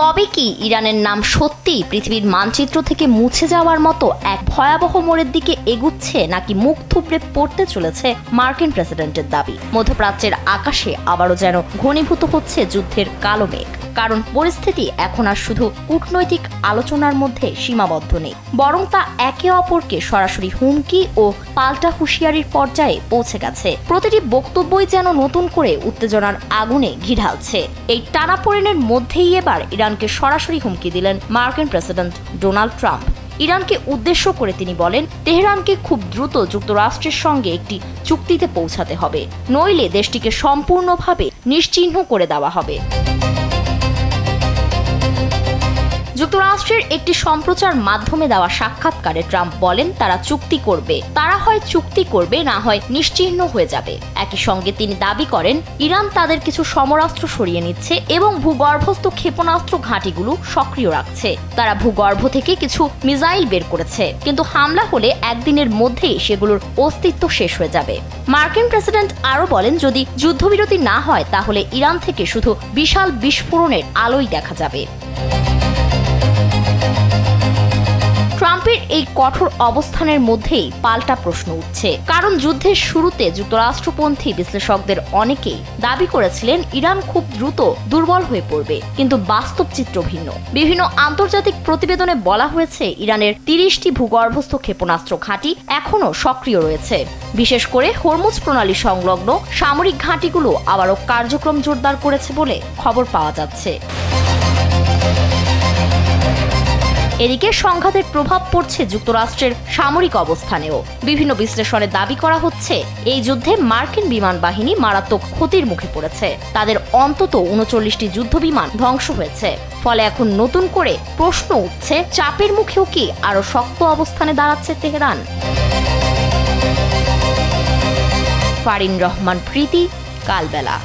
তবে কি ইরানের নাম সত্যিই পৃথিবীর মানচিত্র থেকে মুছে যাওয়ার মতো এক ভয়াবহ মোড়ের দিকে এগুচ্ছে, নাকি মুখ থুবড়ে পড়তে চলেছে মার্কিন প্রেসিডেন্টের দাবি? মধ্যপ্রাচ্যের আকাশে আবারও যেন ঘনীভূত হচ্ছে যুদ্ধের কালো মেঘ। কারণ পরিস্থিতি এখন আর শুধু কূটনৈতিক আলোচনার মধ্যে সীমাবদ্ধ নেই, বরং তা একে অপরকে সরাসরি হুমকি ও পাল্টা হুঁশিয়ারির পর্যায়ে পৌঁছে গেছে। প্রতিটি বক্তব্যই যেন নতুন করে উত্তেজনার আগুনে ঘি ঢালছে। এই টানাপোড়েনের মধ্যেই এবার ইরানকে সরাসরি হুমকি দিলেন মার্কিন প্রেসিডেন্ট ডোনাল্ড ট্রাম্প। ইরানকে উদ্দেশ্য করে তিনি বলেন, তেহরানকে খুব দ্রুত যুক্তরাষ্ট্রের সঙ্গে একটি চুক্তিতে পৌঁছাতে হবে, নইলে দেশটিকে সম্পূর্ণভাবে নিশ্চিহ্ন করে দেওয়া হবে। যুক্তরাষ্ট্রের একটি সম্প্রচার মাধ্যমে দেওয়া সাক্ষাৎকারে ট্রাম্প বলেন, তারা চুক্তি করবে, তারা হয় চুক্তি করবে, না হয় নিশ্চিহ্ন হয়ে যাবে। একই সঙ্গে তিনি দাবি করেন, ইরান তাদের কিছু সমরাস্ত্র সরিয়ে নিচ্ছে এবং ভূগর্ভস্থ ক্ষেপণাস্ত্র ঘাঁটিগুলো সক্রিয় রাখছে। তারা ভূগর্ভ থেকে কিছু মিসাইল বের করেছে, কিন্তু হামলা হলে একদিনের মধ্যেই সেগুলোর অস্তিত্ব শেষ হয়ে যাবে। মার্কিন প্রেসিডেন্ট আরও বলেন, যদি যুদ্ধবিরতি না হয় তাহলে ইরান থেকে শুধু বিশাল বিস্ফোরণের আলোই দেখা যাবে। ট্রাম্পের এই কঠোর অবস্থানের মধ্যেই পাল্টা প্রশ্ন উঠছে, কারণ যুদ্ধের শুরুতে যুক্তরাষ্ট্রপন্থী বিশ্লেষকদের অনেকেই দাবি করেছিলেন ইরান খুব দ্রুত দুর্বল হয়ে পড়বে, কিন্তু বাস্তব চিত্র ভিন্ন। বিভিন্ন আন্তর্জাতিক প্রতিবেদনে বলা হয়েছে, ইরানের 30টি ভূগর্ভস্থ ক্ষেপণাস্ত্র ঘাঁটি এখনও সক্রিয় রয়েছে। বিশেষ করে হরমুজ প্রণালী সংলগ্ন সামরিক ঘাঁটিগুলো আবারও কার্যক্রম জোরদার করেছে বলে খবর পাওয়া যাচ্ছে। এদিকে সংঘাতের প্রভাব পড়ছে যুক্তরাষ্ট্রের সামরিক অবস্থানেও। বিভিন্ন বিশ্লেষণে দাবি করা হচ্ছে, এই যুদ্ধে মার্কিন বিমান বাহিনী মারাত্মক ক্ষতির মুখে পড়েছে। তাদের অন্তত 39টি যুদ্ধবিমান ধ্বংস হয়েছে। ফলে এখন নতুন করে প্রশ্ন উঠছে, চাপের মুখেও কি আরও শক্ত অবস্থানে দাঁড়াচ্ছে তেহরান? ফারিন রহমান প্রীতি, কালবেলা।